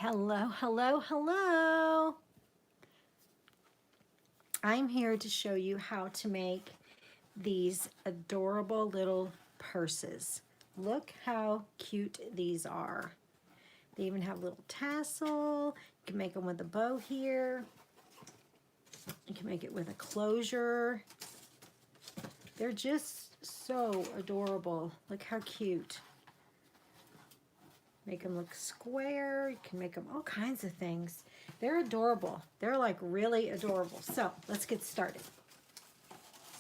Hello, hello, hello. I'm here to show you how to make these adorable little purses. Look how cute these are. They even have a little tassel. You can make them with a bow here. You can make it with a closure. They're just so adorable. Look how cute. Make them look square. You can make them all kinds of things. They're adorable. They're like really adorable. So let's get started.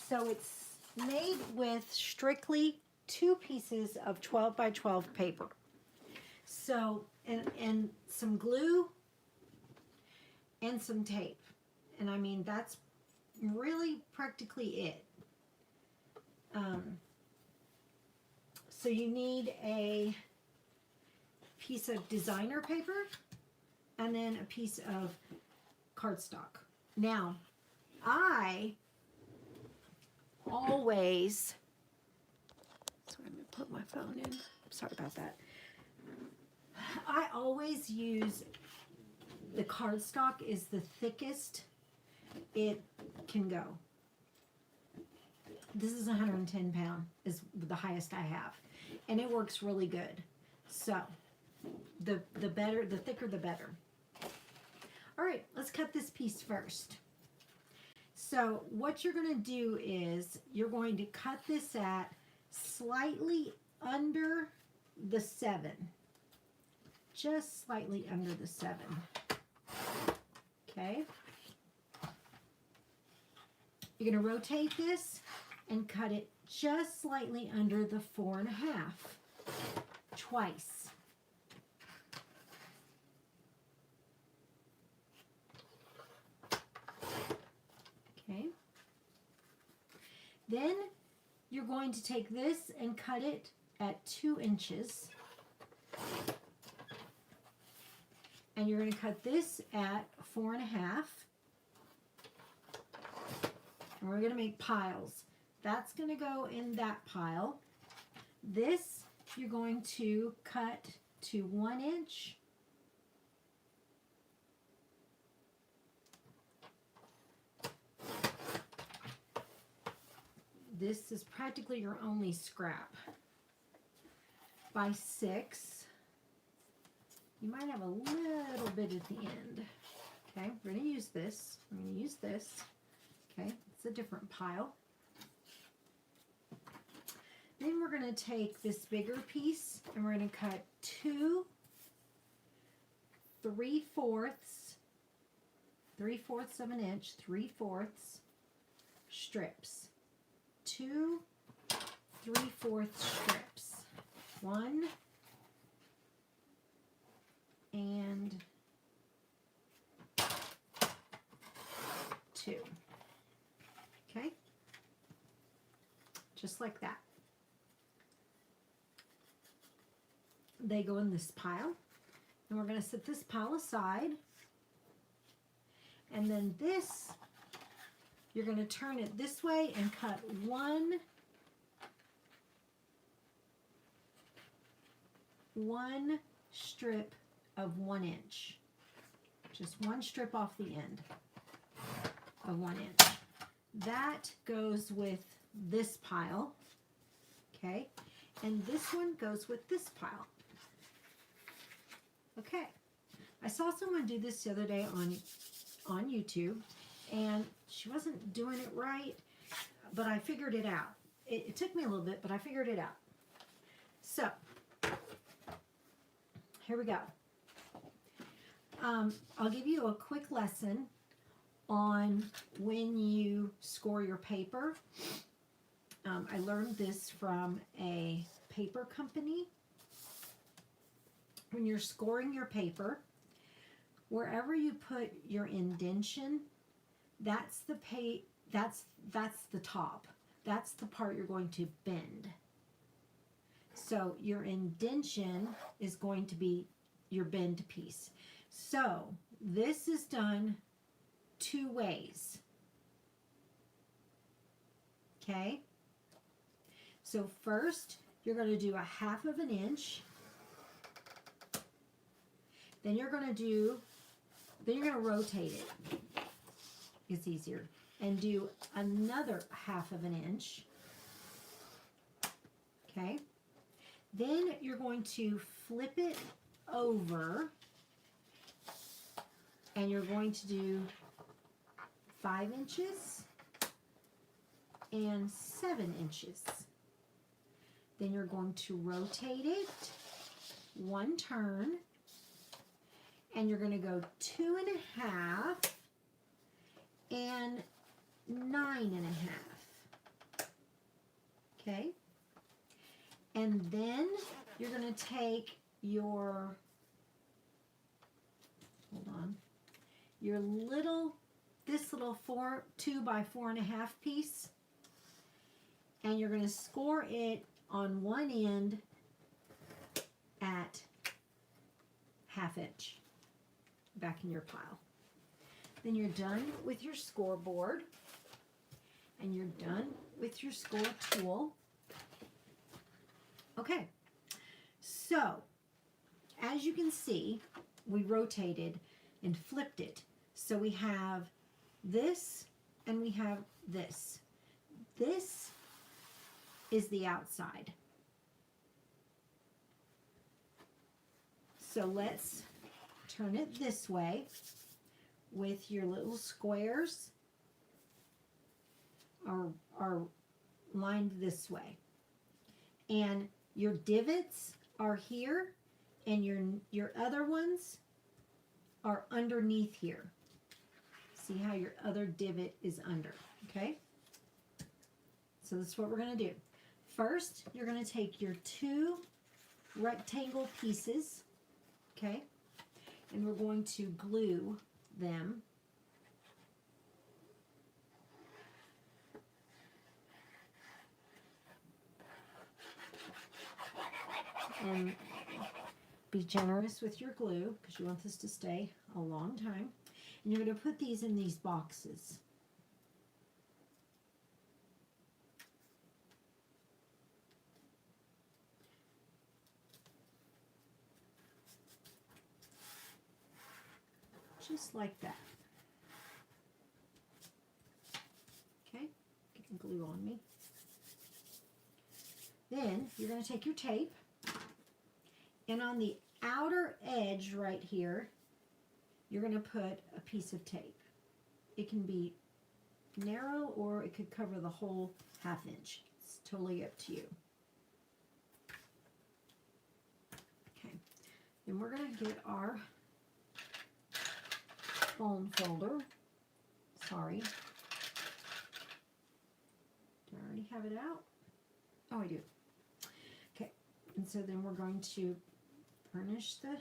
So it's made with strictly 2 pieces of 12 by 12 paper. So, and some glue and some tape. And I mean, that's really practically it. So you need a piece of designer paper and then a piece of cardstock. Now, I always, sorry, I'm going to put my phone in. Sorry about that. I always use the cardstock is the thickest it can go. This is 110 pound is the highest I have, and it works really good. So the better, the thicker the better. All right, let's cut this piece first. So what you're going to do is you're going to cut this at slightly under the 7. Just slightly under the 7. Okay. You're going to rotate this and cut it just slightly under the 4.5. Twice. Okay. Then you're going to take this and cut it at 2 inches. And you're going to cut this at 4.5. And we're going to make piles. That's going to go in that pile. This you're going to cut to 1 inch. This is practically your only scrap. By 6. You might have a little bit at the end. Okay, we're going to use this. I'm going to use this. Okay, it's a different pile. Then we're going to take this bigger piece and we're going to cut 2 3/4 of an inch, 3/4 strips. 2 3/4 strips. 1 and 2. Okay? Just like that. They go in this pile. And we're going to set this pile aside. And then this, you're going to turn it this way and cut 1 strip of 1 inch. Just 1 strip off the end of 1 inch. That goes with this pile. Okay? And this one goes with this pile. Okay. I saw someone do this the other day on YouTube, and she wasn't doing it right, but I figured it out. It took me a little bit, but I figured it out. So, here we go. I'll give you a quick lesson on when you score your paper. I learned this from a paper company. When you're scoring your paper, wherever you put your indentation, that's the top. That's the part you're going to bend. So your indentation is going to be your bend piece. So this is done 2 ways. Okay? So first, you're going to do 1/2 of an inch. Then you're going to rotate it. It's easier. And do another 1/2 of an inch. Okay. Then you're going to flip it over and you're going to do 5 inches and 7 inches. Then you're going to rotate it 1 turn and you're going to go 2 1/2 and 9 1/2. Okay. And then you're going to take your, this little 2 by 4 1/2 piece, and you're going to score it on one end at 1/2 inch back in your pile. Then you're done with your scoreboard, and you're done with your score tool. Okay, so as you can see, we rotated and flipped it. So we have this and we have this. This is the outside. So let's turn it this way with your little squares are lined this way. And your divots are here and your other ones are underneath here. See how your other divot is under, okay? So that's what we're going to do. First, you're going to take your 2 rectangle pieces, okay? And we're going to glue them. And be generous with your glue because you want this to stay a long time. And you're going to put these in these boxes. Just like that. Okay, get the glue on me. Then you're going to take your tape, and on the outer edge right here, you're going to put a piece of tape. It can be narrow or it could cover the whole 1/2 inch. It's totally up to you. Okay, then we're going to get our foam folder. Sorry. Do I already have it out? Oh, I do. Okay, and so then we're going to burnish the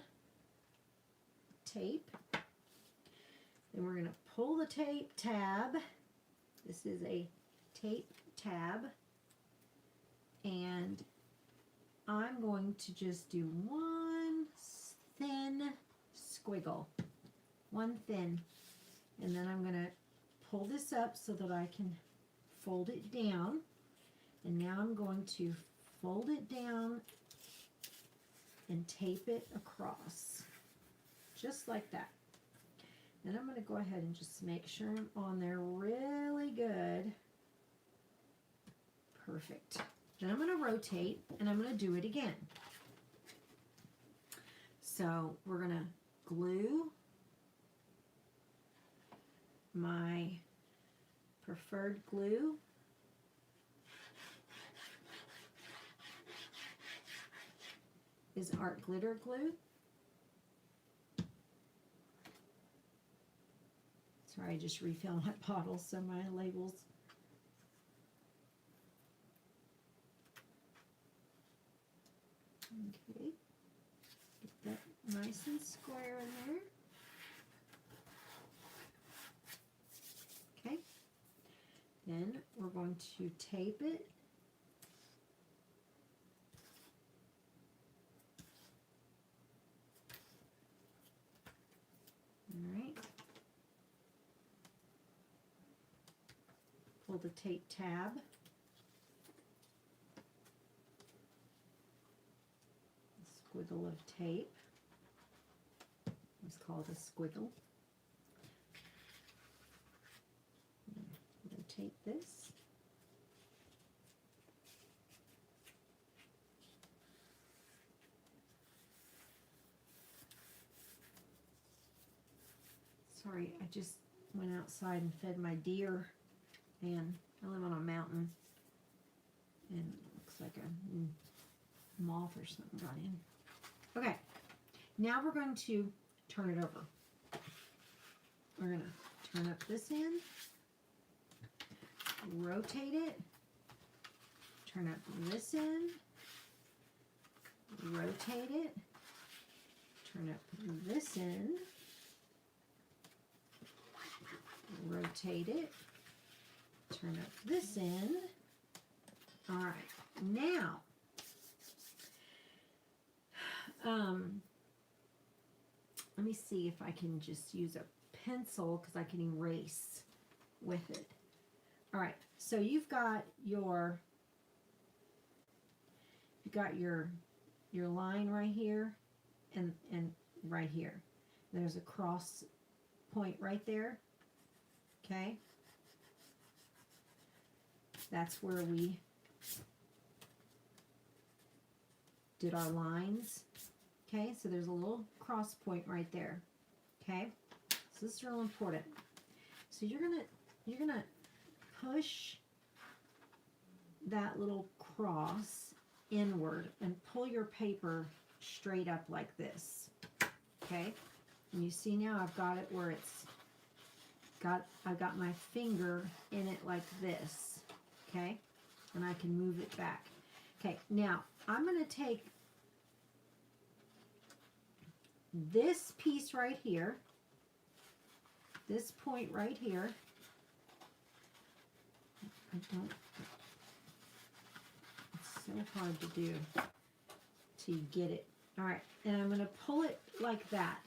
tape. Then we're going to pull the tape tab. This is a tape tab. And I'm going to just do one thin squiggle. One thin. And then I'm going to pull this up so that I can fold it down. And now I'm going to fold it down and tape it across. Just like that. Then I'm going to go ahead and just make sure I'm on there really good. Perfect. Then I'm going to rotate and I'm going to do it again. So we're going to glue my preferred glue. Is Art Glitter Glue. Sorry, I just refilled my bottles, so my labels. Okay, get that nice and square in there. Okay, then we're going to tape it. All right. Pull the tape tab. Squiggle of tape. sometimes called a squiggle. Rotate this. Sorry, I just went outside and fed my deer, and I live on a mountain, and it looks like a moth or something got in. Okay, now we're going to turn it over. We're going to turn up this end, rotate it, turn up this end, rotate it, turn up this end, rotate it, turn up this end. All right, now, let me see if I can just use a pencil because I can erase with it. All right, so you've got your line right here and right here. There's a cross point right there. Okay, that's where we did our lines. Okay, so there's a little cross point right there. Okay, so this is real important. So you're gonna push that little cross inward and pull your paper straight up like this. Okay, and you see now I've got it where I've got my finger in it like this. Okay, and I can move it back. Okay, now I'm going to take this piece right here, this point right here. It's so hard to do till you get it. All right, and I'm going to pull it like that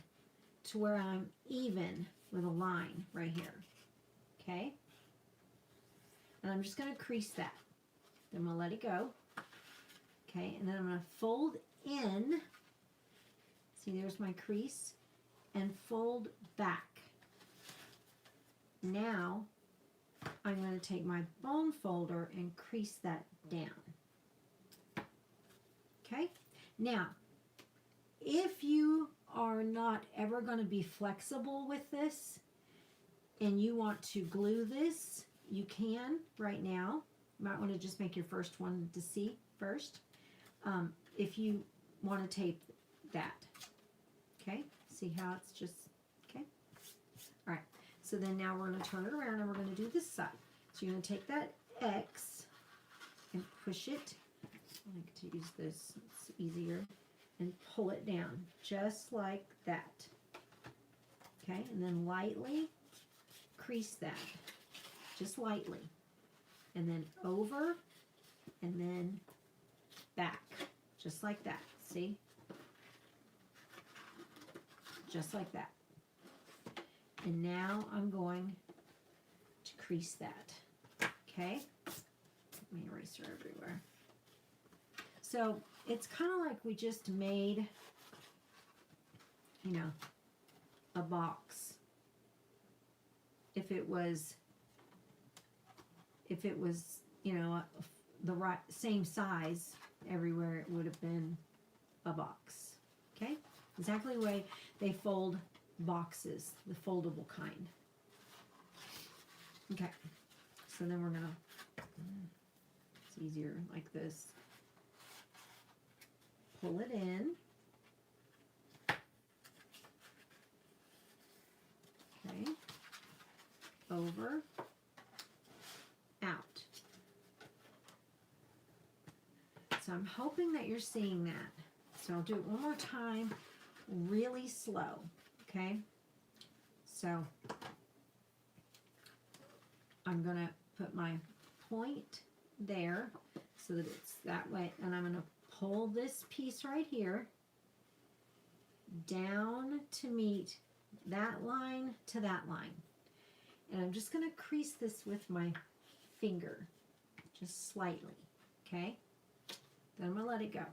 to where I'm even with a line right here. Okay, and I'm just going to crease that. Then I'm going to let it go. Okay, and then I'm going to fold in. See, there's my crease, and fold back. Now I'm going to take my bone folder and crease that down. Okay, now if you are not ever going to be flexible with this and you want to glue this, you can right now. You might want to just make your first one to see first. If you want to tape that. Okay, see how it's just, okay? All right, so then now we're going to turn it around and we're going to do this side. So you're going to take that X and push it. I like to use this, it's easier. And pull it down, just like that. Okay, and then lightly crease that, just lightly. And then over, and then back, just like that, see? Just like that. And now I'm going to crease that, okay? Let me eraser everywhere. So it's kind of like we just made, you know, a box. If it was, you know, the right same size everywhere, it would have been a box. Okay? Exactly the way they fold boxes, the foldable kind. Okay. So then we're gonna, it's easier like this. Pull it in. Okay. Over. Out. So I'm hoping that you're seeing that. So I'll do it one more time, really slow. Okay. So I'm going to put my point there so that it's that way, and I'm going to pull this piece right here down to meet that line to that line. And I'm just going to crease this with my finger, just slightly, okay? Then I'm going to let it go.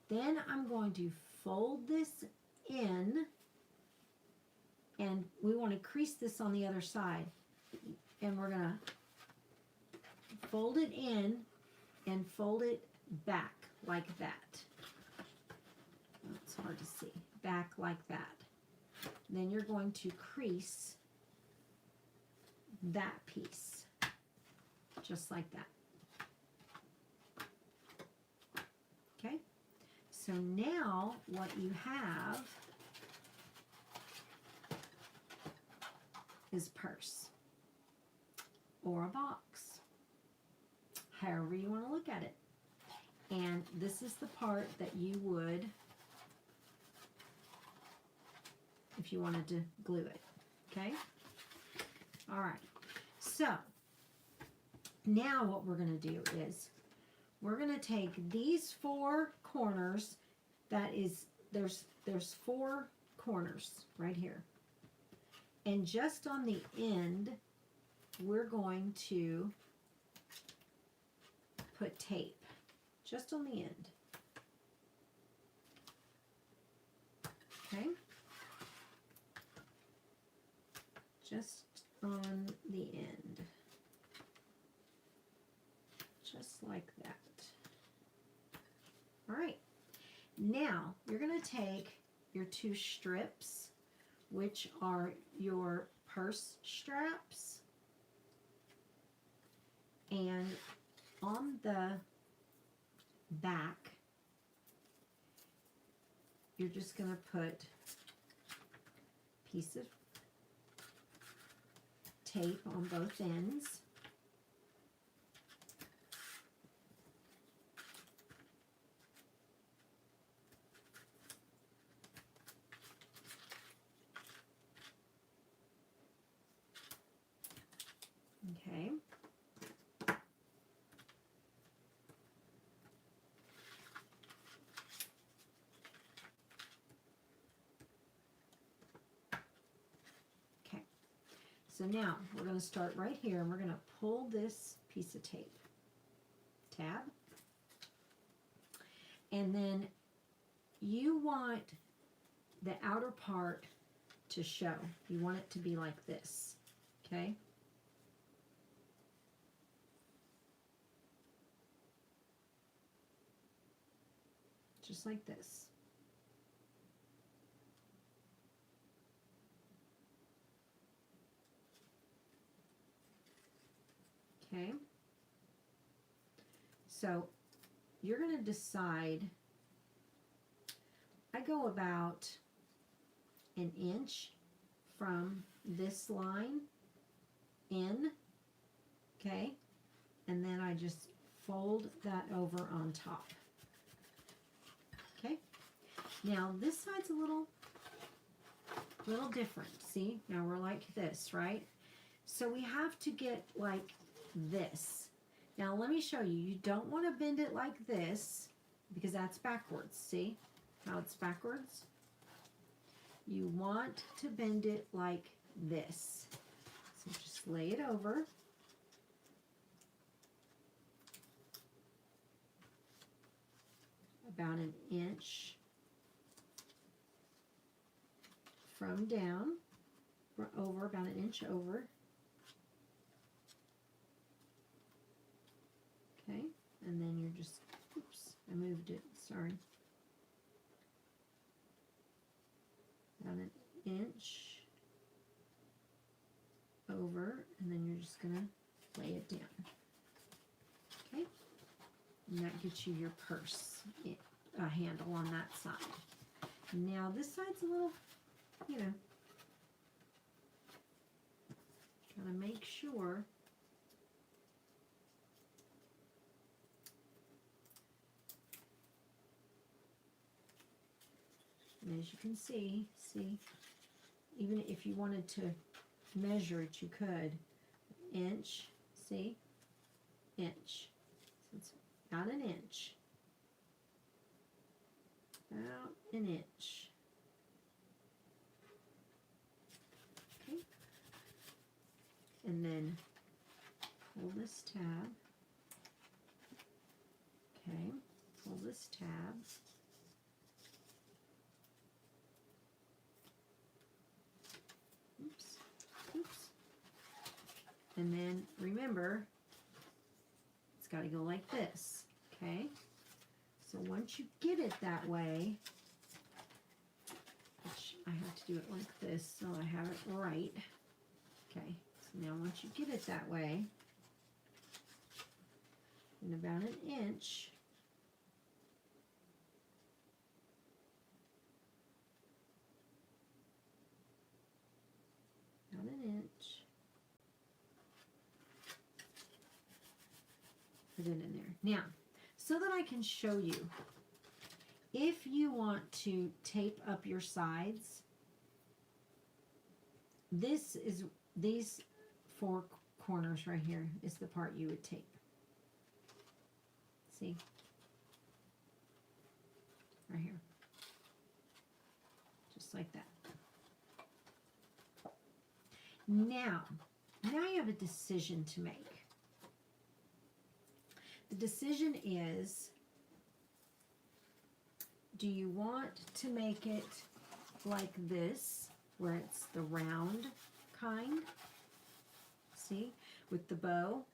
Then I'm going to fold this in And we want to crease this on the other side. And we're going to fold it in and fold it back like that. It's hard to see. Back like that. Then you're going to crease that piece. Just like that. Okay? So now what you have is purse or a box, however you want to look at it. And this is the part that you would, if you wanted to glue it. Okay? All right. So now what we're going to do is we're going to take these four corners. That is, there's four corners right here. And just on the end, we're going to put tape. Just on the end. Okay? Just on the end. Just like that. All right. Now, you're going to take your two strips, which are your purse straps, and on the back, you're just going to put a piece of tape on both ends. Okay. Okay. So now we're going to start right here and we're going to pull this piece of tape. Tab. And then you want the outer part to show. You want it to be like this. Okay? Just like this. Okay? So you're going to decide, I go about an inch from this line in, okay? And then I just fold that over on top. Okay? Now this side's a little different. See? Now we're like this, right? So we have to get like this. Now let me show you. You don't want to bend it like this because that's backwards. See how it's backwards? You want to bend it like this. So just lay it over. About an inch from down, over, about an inch over. Okay, and then you're just, oops, I moved it, sorry. About an inch over, and then you're just gonna lay it down. Okay, and that gets you your purse handle on that side. Now this side's a little, you know, gotta make sure. And as you can see, even if you wanted to measure it, you could. Inch, see? Inch. So it's about an inch. About an inch. Okay. And then pull this tab. Okay. Pull this tab. And then remember, it's got to go like this, okay? So once you get it that way, which I have to do it like this so I have it right. Okay, so now once you get it that way, in about an inch, about an inch, put it in there. Now, so that I can show you, if you want to tape up your sides, these 4 corners right here is the part you would tape. See? Right here. Just like that. Now you have a decision to make. The decision is, do you want to make it like this, where it's the round kind, see, with the bow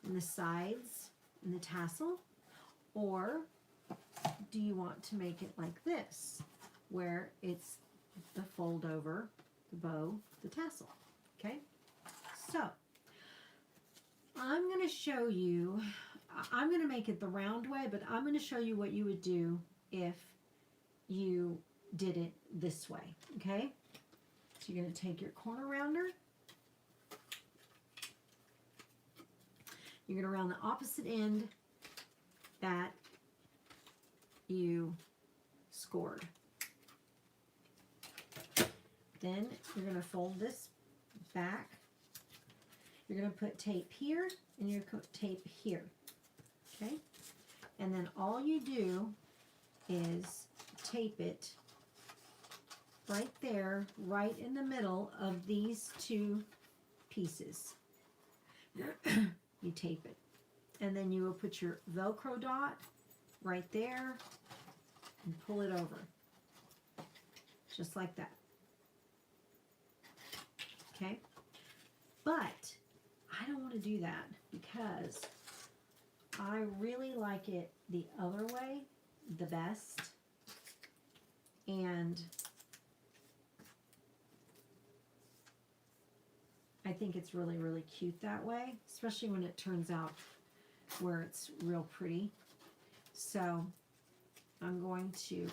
and the sides and the tassel? Or do you want to make it like this, where it's the fold over, the bow, the tassel? Okay, so I'm going to show you, I'm going to make it the round way, but I'm going to show you what you would do if you did it this way, okay? So you're going to take your corner rounder, you're going to round the opposite end that you scored. Then you're going to fold this back. You're going to put tape here and you're going to tape here, okay? And then all you do is tape it right there, right in the middle of these 2 pieces. You tape it. And then you will put your Velcro dot right there and pull it over. Just like that. Okay? But I don't want to do that because I really like it the other way the best. And I think it's really, really cute that way, especially when it turns out where it's real pretty. So I'm going to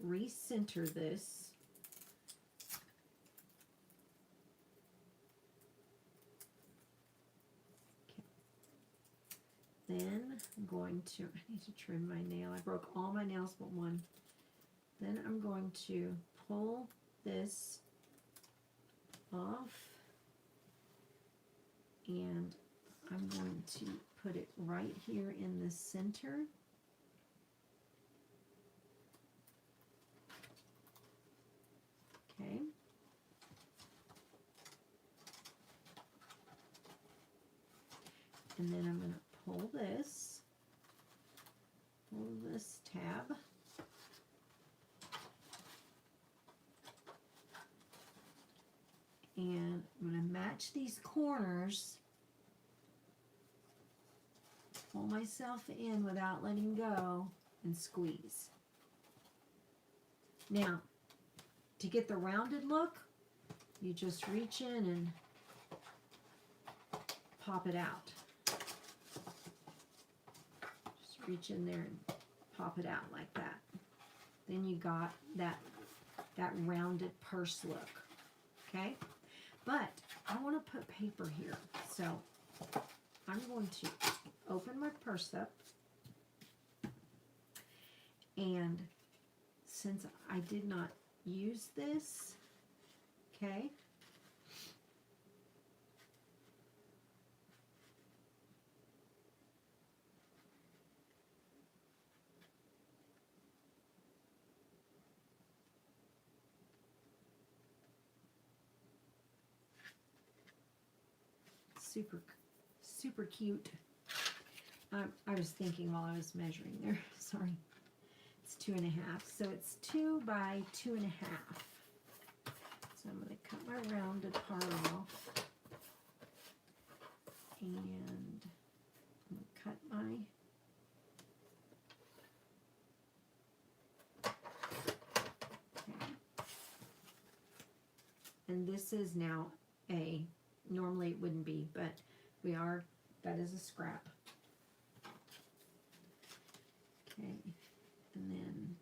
recenter this. Okay. Then I'm going to, I need to trim my nail. I broke all my nails but one. Then I'm going to pull this off, and I'm going to put it right here in the center. Okay. And then I'm going to pull this tab. And I'm going to match these corners, pull myself in without letting go, and squeeze. Now, to get the rounded look, you just reach in and pop it out. Just reach in there and pop it out like that. Then you got that rounded purse look, okay? But I want to put paper here, so I'm going to open my purse up, and since I did not use this, okay, super cute. I was thinking while I was measuring there, sorry. It's 2.5, so it's 2 by 2.5. So I'm going to cut my rounded part off. And I'm going to cut my and this is now normally it wouldn't be, but that is a scrap. Okay, and then,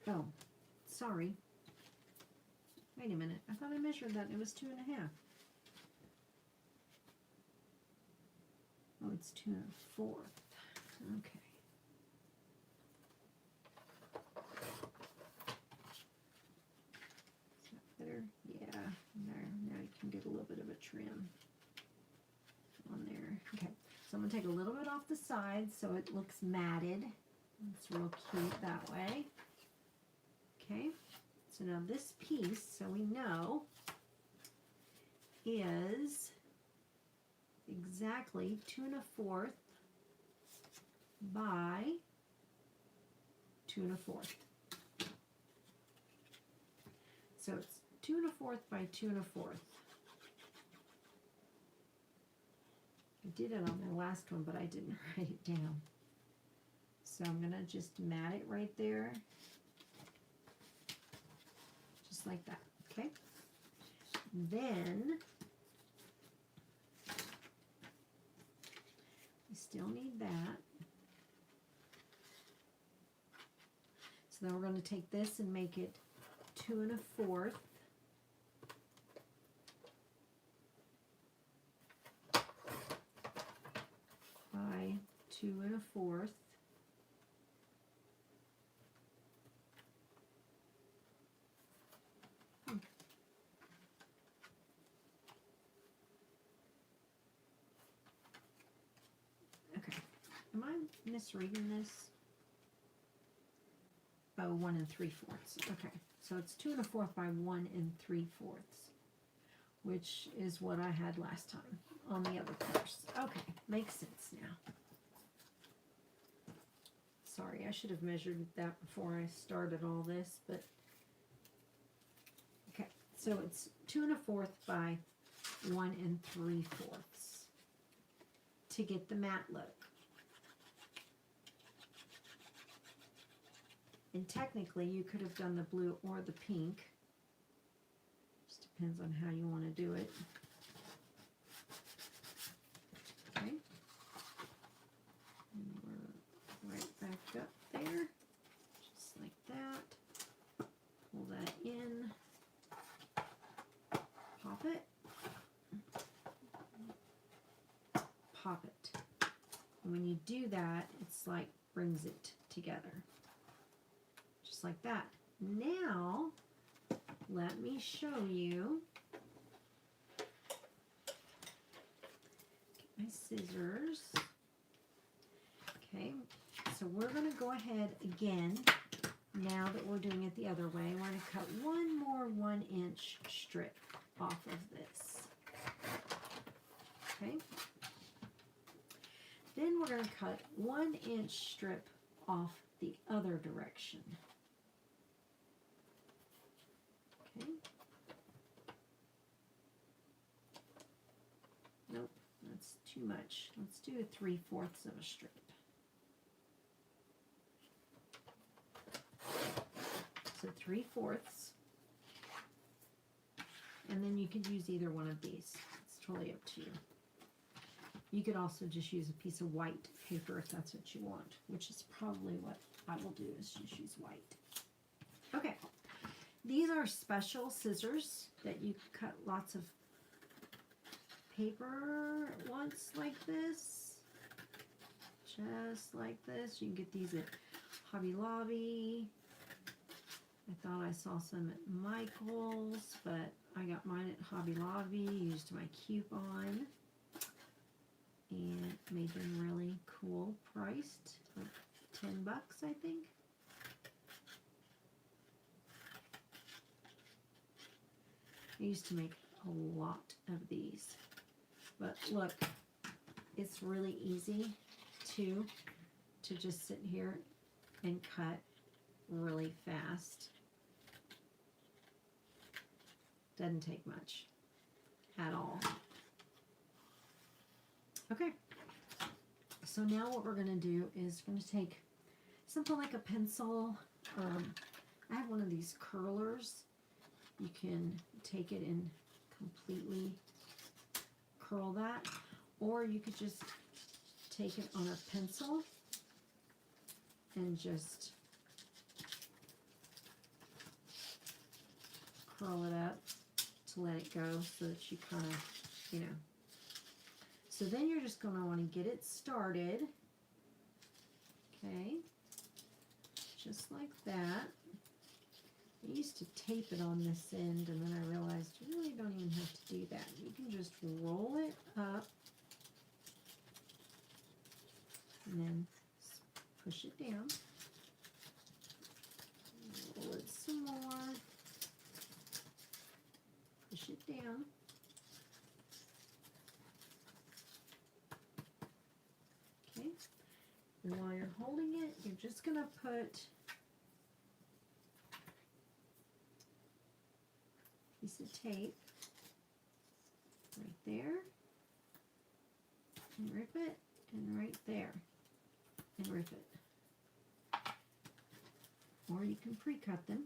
oh, sorry. Wait a minute, I thought I measured that, it was 2.5. Oh, it's 2 1/4. Okay. Better, yeah. Now you can get a little bit of a trim on there. Okay, so I'm gonna take a little bit off the side so it looks matted. It's real cute that way. Okay, so now this piece, so we know, is exactly 2 1/4 by 2 1/4. So it's 2 1/4 by 2 1/4. I did it on the last one, but I didn't write it down. So I'm gonna just mat it right there. Just like that, okay? Then, we still need that. So then we're gonna take this and make it 2 1/4 by 2 1/4. Okay, am I misreading this? Oh, 1 3/4. Okay, so it's 2 1/4 by 1 3/4, which is what I had last time on the other purse. Okay, makes sense now. Sorry, I should have measured that before I started all this, but okay, so it's 2 1/4 by 1 3/4 to get the matte look. And technically, you could have done the blue or the pink. Just depends on how you want to do it. Okay. And we're right back up there. Just like that. Pull that in. Pop it. Pop it. And when you do that, it's like brings it together. Just like that. Now, let me show you. Get my scissors. Okay, so we're going to go ahead again, now that we're doing it the other way. We're going to cut one more 1-inch strip off of this. Okay. Then we're going to cut 1-inch strip off the other direction. Okay. Nope, that's too much. Let's do a 3/4 of a strip. So 3/4. And then you could use either one of these. It's totally up to you. You could also just use a piece of white paper if that's what you want, which is probably what I will do, is just use white. Okay. These are special scissors that you cut lots of paper at once like this. Just like this. You can get these at Hobby Lobby. I thought I saw some at Michael's, but I got mine at Hobby Lobby, used my coupon, and made them really cool priced, like $10, I think. I used to make a lot of these, but look, it's really easy to just sit here and cut really fast. Doesn't take much at all. Okay, so now what we're going to do is we're going to take something like a pencil. I have one of these curlers. You can take it and completely curl that, or you could just take it on a pencil and just curl it up to let it go so that you kind of, you know. So then you're just going to want to get it started. Okay, just like that. I used to tape it on this end, and then I realized you really don't even have to do that. You can just roll it up and then push it down. Roll it some more. Push it down. Okay. And while you're holding it, you're just going to put a piece of tape right there, and rip it, and right there, and rip it. Or you can pre-cut them.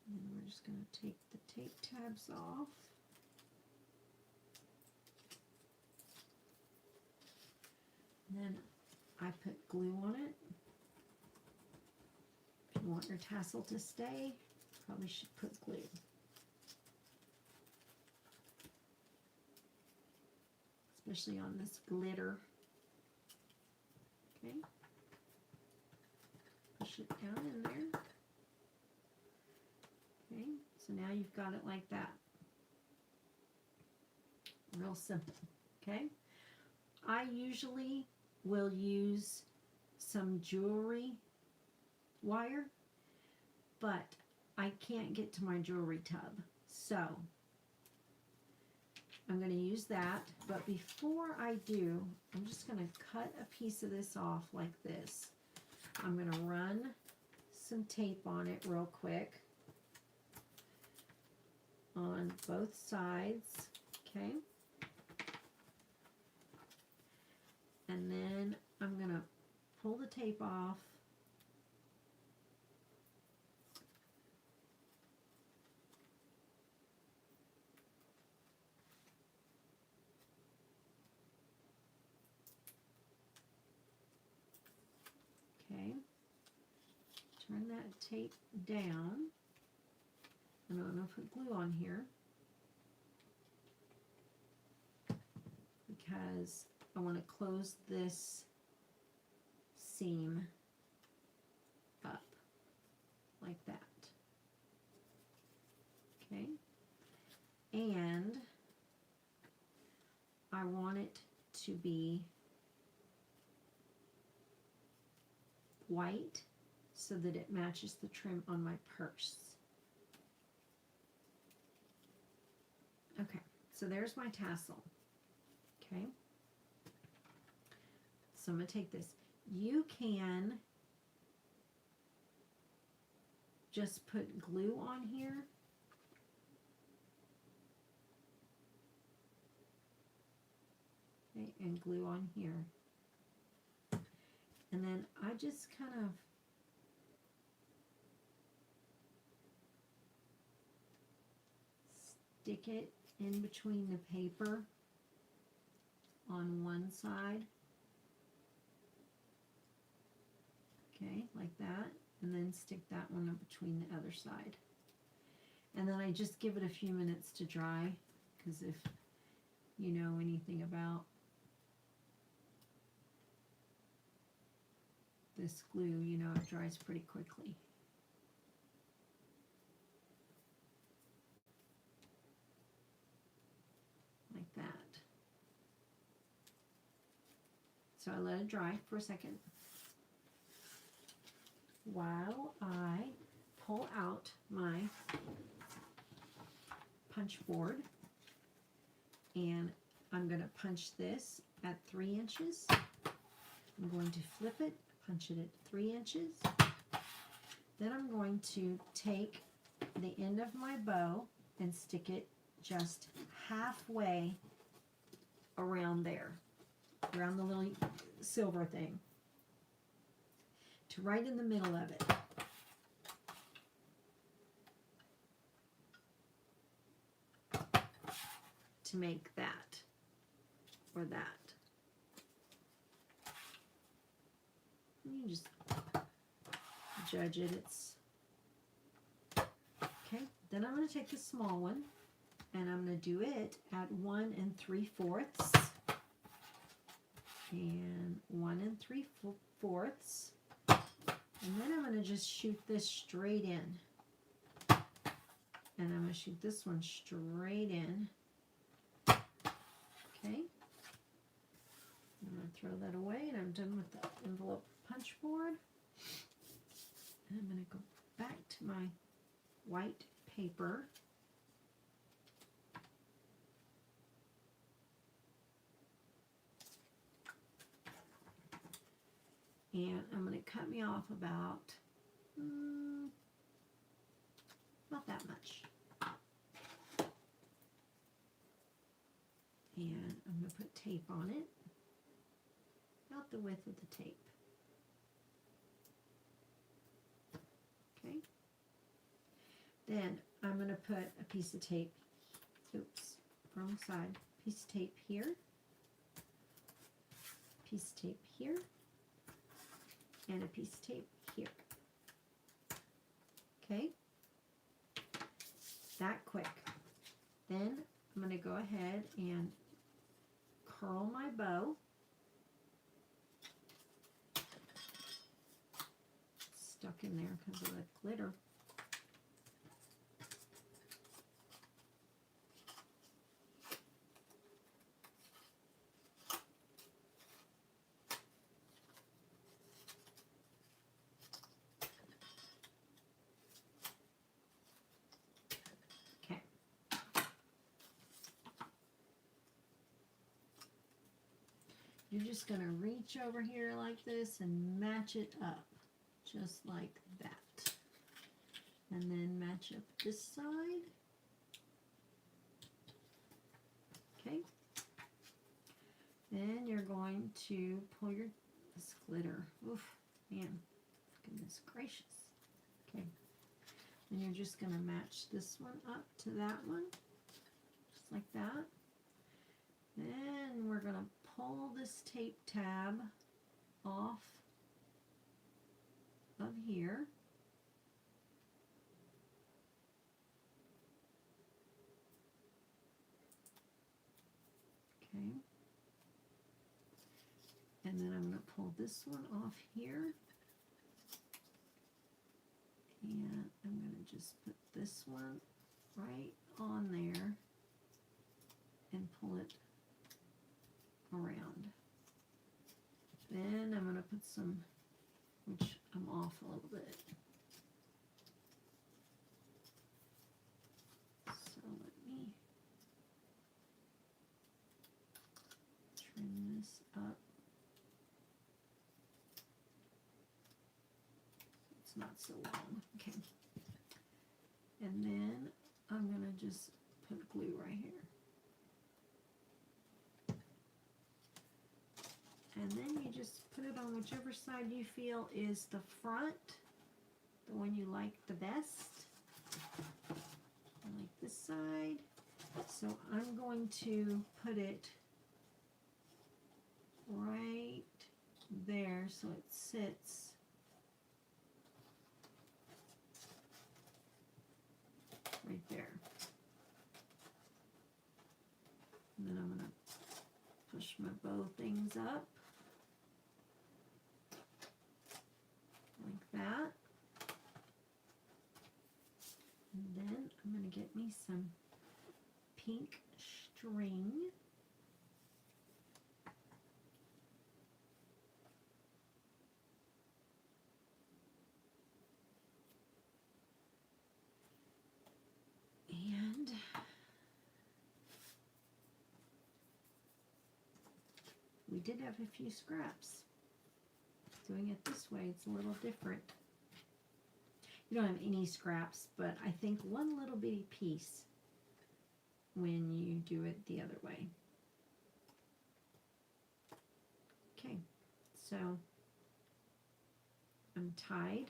And we're just going to take the tape tabs off. And then I put glue on it. If you want your tassel to stay, probably should put glue. Especially on this glitter. Okay. Push it down in there. Okay, so now you've got it like that. Real simple. Okay. I usually will use some jewelry wire, but I can't get to my jewelry tub, so I'm going to use that. But before I do, I'm just going to cut a piece of this off like this. I'm going to run some tape on it real quick on both sides, okay? And then I'm going to pull the tape off. Okay. Turn that tape down. And I'm going to put glue on here because I want to close this seam up like that. Okay. And I want it to be white so that it matches the trim on my purse. Okay, so there's my tassel. Okay. So I'm going to take this. You can just put glue on here. Okay, and glue on here. And then I just kind of stick it in between the paper on one side. Okay, like that. And then stick that one in between the other side. And then I just give it a few minutes to dry, because if you know anything about this glue, you know it dries pretty quickly. Like that. So I let it dry for a second while I pull out my punch board, and I'm going to punch this at 3 inches I'm going to flip it, punch it at 3 inches. Then I'm going to take the end of my bow and stick it just halfway around there, around the little silver thing, to right in the middle of it. To make that or that. You just judge it. It's okay. Then I'm going to take the small one and I'm going to do it at 1 3/4 and 1 3/4, and then I'm going to just shoot this straight in, and I'm going to shoot this one straight in. Okay, I'm going to throw that away, and I'm done with the envelope punch board. And I'm going to go back to my white paper. And I'm going to cut me off about, not that much. And I'm going to put tape on it, about the width of the tape. Okay. Then I'm going to put a piece of tape, oops, wrong side, piece of tape here, piece of tape here, and a piece of tape here. Okay. That quick. Then I'm going to go ahead and curl my bow. It's stuck in there because of the glitter. You're just going to reach over here like this and match it up, just like that. And then match up this side. Okay. Then you're going to pull this glitter. Oof, man, goodness gracious. Okay. And you're just going to match this one up to that one, just like that. Then we're going to pull this tape tab off of here. Okay. And then I'm going to pull this one off here. And I'm going to just put this one right on there and pull it around. Then I'm going to put some, which I'm off a little bit. So let me trim this up. It's not so long. Okay. And then I'm going to just put glue right here. And then you just put it on whichever side you feel is the front, the one you like the best. I like this side. So I'm going to put it right there so it sits right there. And then I'm going to push my bow things up. Like that. And then I'm going to get me some pink string. And we did have a few scraps. Doing it this way, it's a little different. You don't have any scraps, but I think one little bitty piece when you do it the other way. Okay, so I'm tied.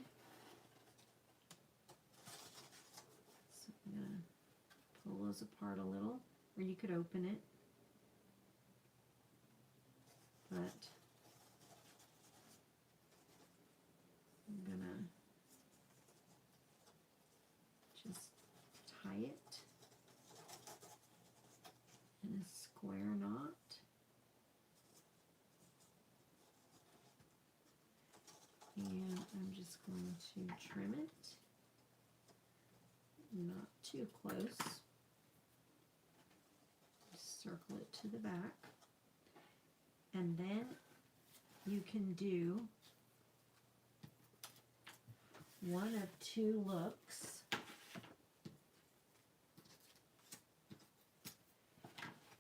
So I'm going to pull those apart a little, or you could open it. But I'm going to just tie it in a square knot. And I'm just going to trim it, not too close. Just circle it to the back. And then you can do one of two looks.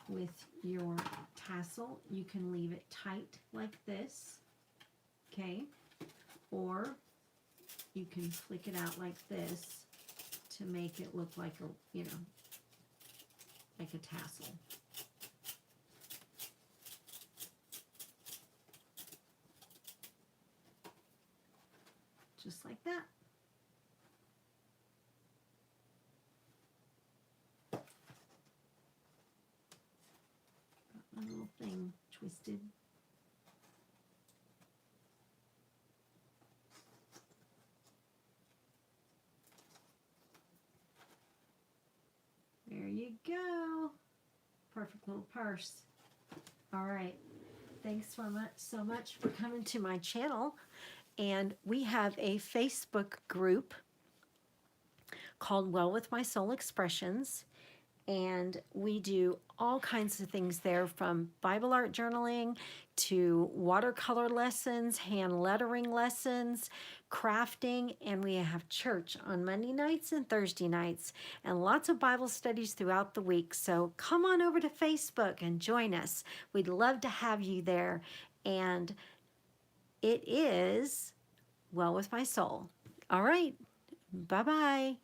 With your tassel, you can leave it tight like this, okay? Or you can flick it out like this to make it look like a, you know, like a tassel. Just like that. Got my little thing twisted. There you go. Perfect little purse. All right. Thanks so much for coming to my channel. And we have a Facebook group called Well With My Soul Expressions. And we do all kinds of things there, from Bible art journaling to watercolor lessons, hand lettering lessons, crafting, and we have church on Monday nights and Thursday nights, and lots of Bible studies throughout the week. So come on over to Facebook and join us. We'd love to have you there. And it is Well With My Soul. All right. Bye-bye.